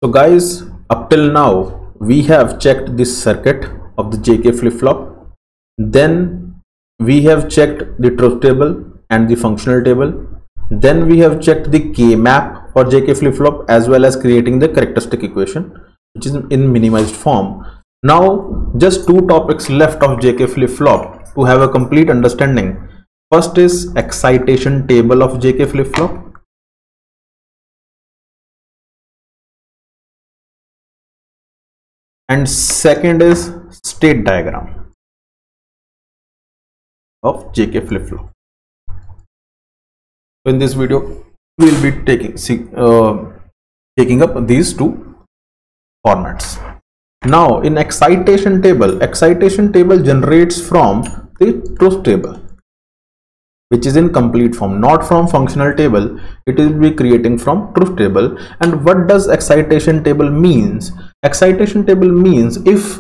So guys, up till now we have checked this circuit of the JK flip-flop. Then we have checked the truth table and the functional table. Then we have checked the K map for JK flip-flop as well as creating the characteristic equation, which is in minimized form. Now just two topics left of JK flip-flop to have a complete understanding. First is excitation table of JK flip-flop. And second is state diagram of JK flip-flop. So in this video we will be taking up these two formats. Now in excitation table generates from the truth table, which is in complete form, not from functional table. It will be creating from truth table. And what does excitation table means? Excitation table means if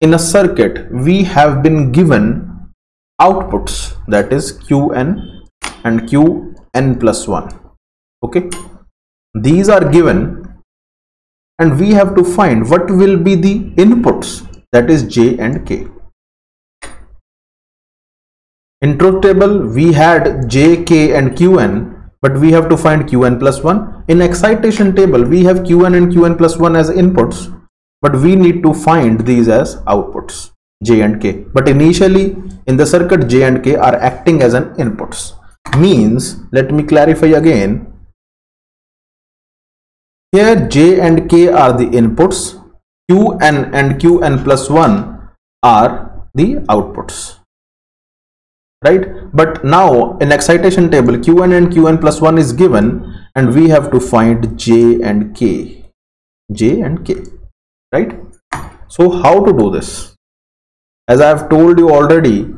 in a circuit we have been given outputs, that is Qn and Qn plus 1. Okay, these are given and we have to find what will be the inputs, that is J and K. In truth table we had J, K and Qn, but we have to find Qn plus 1. In excitation table we have Qn and Qn plus 1 as inputs, but we need to find these as outputs, J and K. But initially in the circuit J and K are acting as an inputs. Means, let me clarify again. Here J and K are the inputs, Qn and Qn plus 1 are the outputs. Right? But now in excitation table Qn and Qn plus 1 is given and we have to find J and K. Right? So how to do this? As I have told you already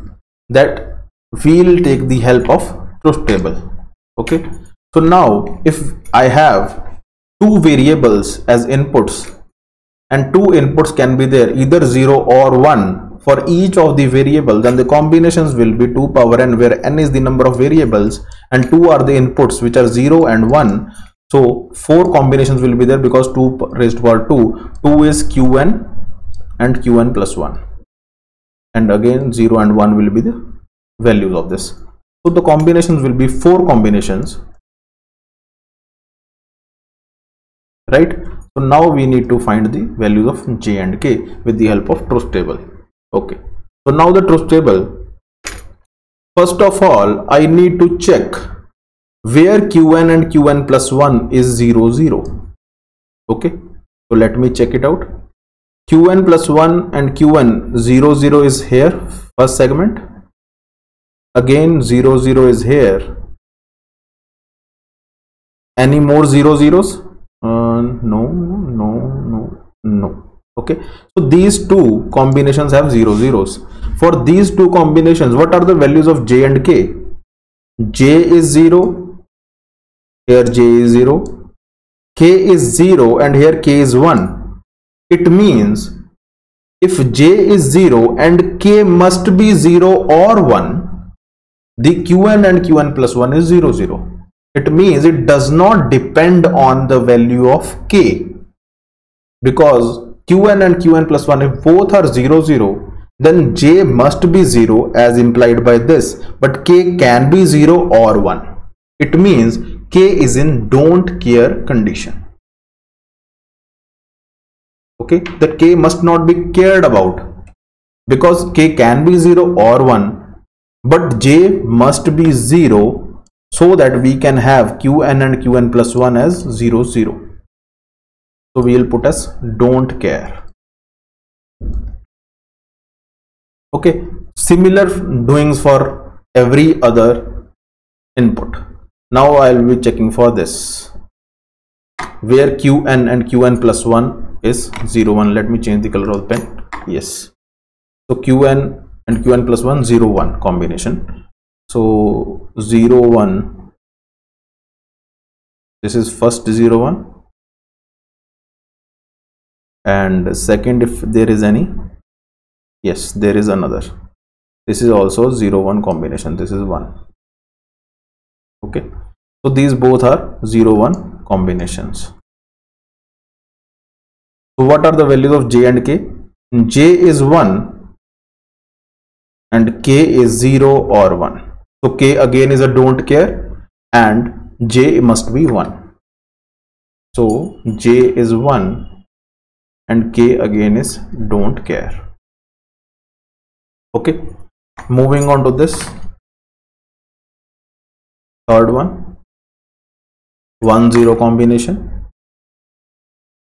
that we will take the help of truth table. Okay, so now if I have two variables as inputs and two inputs can be there, either 0 or 1 for each of the variables, then the combinations will be 2 power n, where n is the number of variables and 2 are the inputs, which are 0 and 1. So 4 combinations will be there because 2 raised to power 2 is Qn and Qn plus 1, and again 0 and 1 will be the values of this. So the combinations will be 4 combinations, right? So now we need to find the values of J and K with the help of truth table. Okay, so now the truth table, first of all I need to check where Qn and Qn plus 1 is 0 0. Okay, so let me check it out. Qn plus 1 and Qn 0 0 is here, first segment. Again 0 0 is here. Any more 0 zeros? No. Okay, so these two combinations have 0 zeros. For these two combinations, what are the values of J and K? J is 0, here J is 0, K is 0 and here K is 1. It means if J is 0 and K must be 0 or 1, the Qn and Qn plus 1 is 0 0. It means it does not depend on the value of K, because Qn and Qn plus 1, if both are 0 0, then J must be 0 as implied by this, but K can be 0 or 1. It means K is in don't care condition. Okay, that K must not be cared about, because K can be 0 or 1, but J must be 0 so that we can have Qn and Qn plus 1 as 0 0. So we will put as don't care. Okay, similar doings for every other input. Now I will be checking for this, where Qn and Qn plus 1 is 0 1. Let me change the color of the pen. Yes, so Qn and Qn plus 1 0 1 combination. So 0 1, this is first 0 1, and second, if there is any, yes, there is another. This is also 0 1 combination. This is 1. Okay, so these both are 0 1 combinations. So what are the values of j and k? J is 1 and k is 0 or 1. So k again is a don't care and j must be 1. So j is 1 and k again is don't care. Okay, moving on to this third one, 1-0 combination.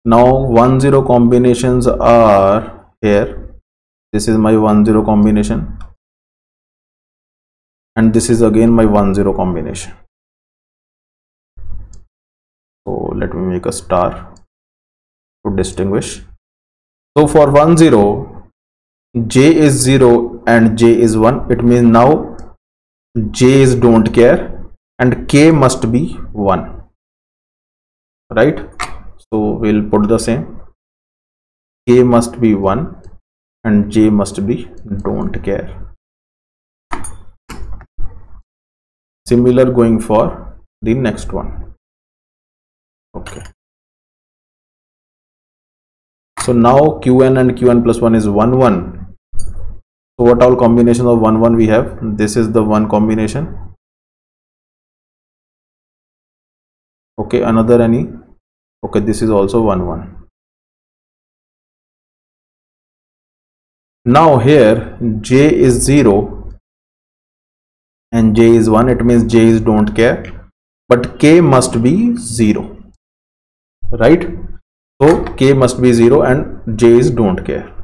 Now 1-0 combinations are here. This is my 1-0 combination and this is again my 1-0 combination. So let me make a star to distinguish. So for 1-0, j is 0 and j is 1. It means now j is don't care and k must be 1, right? So we'll put the same, k must be 1 and j must be don't care. Similar going for the next one. Okay, so now qn and qn plus 1 is 1 1. So what all combinations of 1 1 we have? This is the one combination. Okay, another any. Okay, this is also 1 1. Now here j is 0 and j is 1. It means j is don't care, but k must be 0, right? So k must be 0 and j is don't care.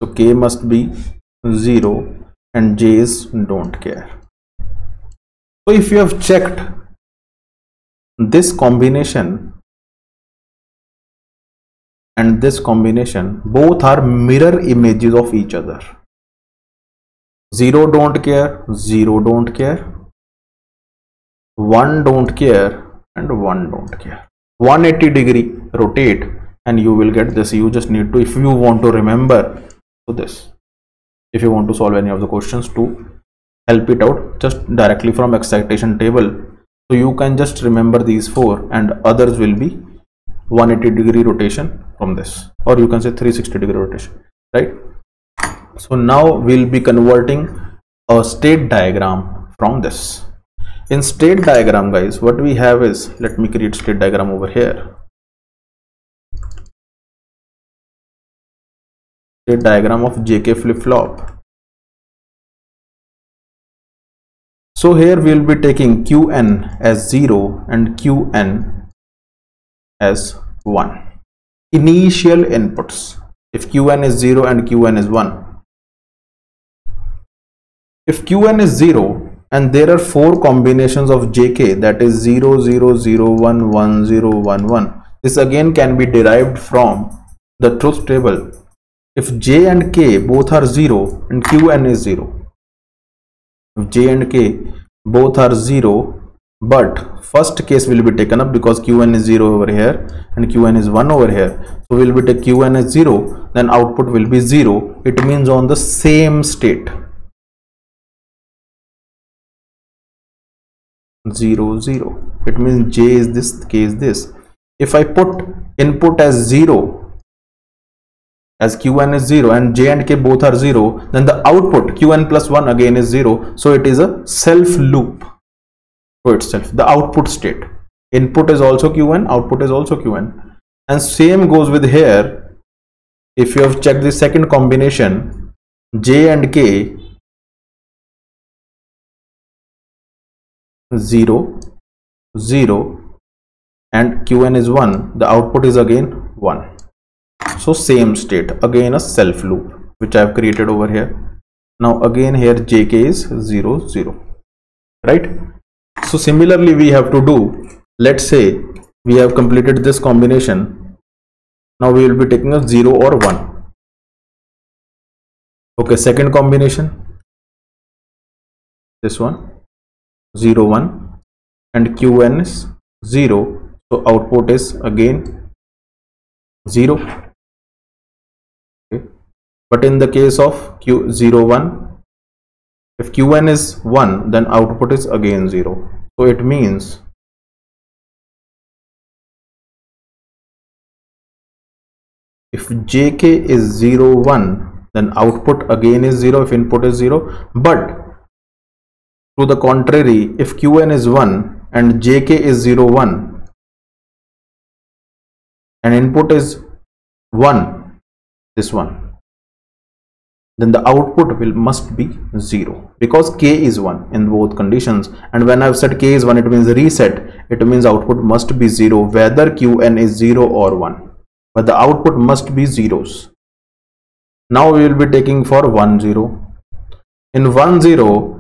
So k must be 0 and j is don't care. So if you have checked this combination and this combination, both are mirror images of each other. 0 don't care, 0 don't care, 1 don't care and 1 don't care. 180-degree rotate and you will get this. You just need to, if you want to remember this, if you want to solve any of the questions to help it out, just directly from excitation table. So you can just remember these 4 and others will be 180-degree rotation from this, or you can say 360-degree rotation, right? So now we'll be converting a state diagram from this. In state diagram, guys, what we have is, let me create state diagram over here. State diagram of JK flip-flop. So here we will be taking Qn as 0 and Qn as 1. Initial inputs. If Qn is 0 and Qn is 1. If Qn is 0 and there are 4 combinations of JK, that is 0 0 0 1 1 0 1 1, this again can be derived from the truth table. If J and K both are 0 and Qn is 0, if J and K both are 0, but first case will be taken up because Qn is 0 over here and Qn is 1 over here. So we will be take Qn as 0, then output will be 0. It means on the same state. 0 0. It means J is this, K is this. If I put input as 0, as Qn is 0 and J and K both are 0, then the output Qn plus 1 again is 0. So it is a self loop to itself, the output state. Input is also Qn, output is also Qn. And same goes with here. If you have checked the second combination, J and K 0 0 and Qn is 1, the output is again 1. So same state, again a self loop which I have created over here. Now again here JK is 0 0, right? So similarly we have to do, let's say we have completed this combination. Now we will be taking a 0 or 1. Okay, second combination, this one 0 1 and Qn is 0, so output is again 0. Okay. But in the case of Q01, if Qn is 1, then output is again 0. So it means if jk is 0 1, then output again is 0 if input is 0. But to the contrary, if qn is 1 and jk is 0 1 and input is 1, this one, then the output must be 0 because k is 1 in both conditions. And when I've said k is 1, it means reset. It means output must be 0 whether qn is 0 or 1, but the output must be zeros. Now we will be taking for 1 0. In 1 0,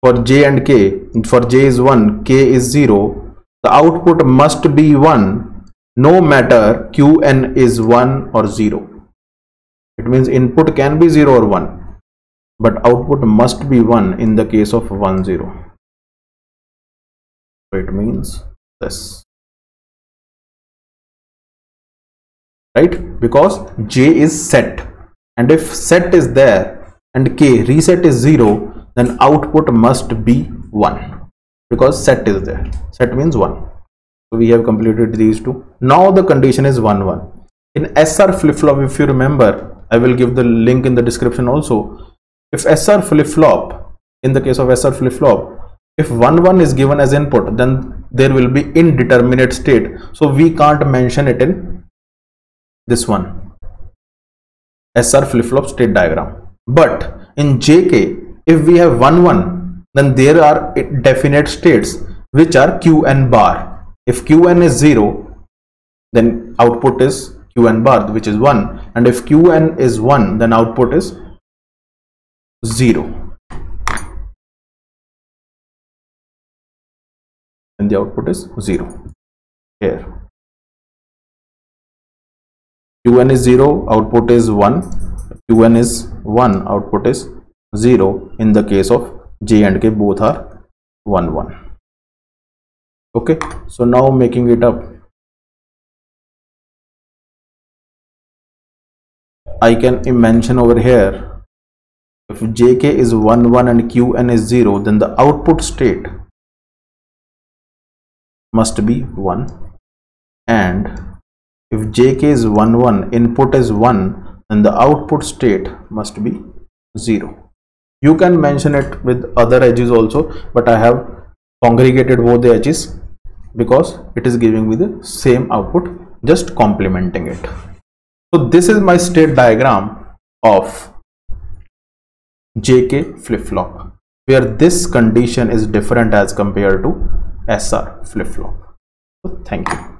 for j and k, for j is 1, k is 0, the output must be 1 no matter qn is 1 or 0. It means input can be 0 or 1, but output must be 1 in the case of 1 0. So it means this, right? Because j is set, and if set is there and k reset is 0, then output must be 1 because set is there. Set means 1. So we have completed these two. Now the condition is 1 1. In SR flip-flop, if you remember, I will give the link in the description also. If SR flip-flop, in the case of SR flip-flop, if 1 1 is given as input, then there will be indeterminate state. So we can't mention it in this one, SR flip-flop state diagram. But in JK, if we have 1 1, then there are definite states which are qn bar. If qn is 0, then output is qn bar, which is 1, and if qn is 1, then output is 0, and the output is 0 here. Qn is 0, output is 1. Qn is 1, output is 0 in the case of j and k, both are 1 1. Okay, so now making it up, I can mention over here, if jk is 1 1 and qn is 0, then the output state must be 1, and if jk is 1 1, input is 1, then the output state must be 0. You can mention it with other edges also, but I have congregated both the edges because it is giving me the same output, just complementing it. So this is my state diagram of JK flip-flop, where this condition is different as compared to SR flip-flop. So thank you.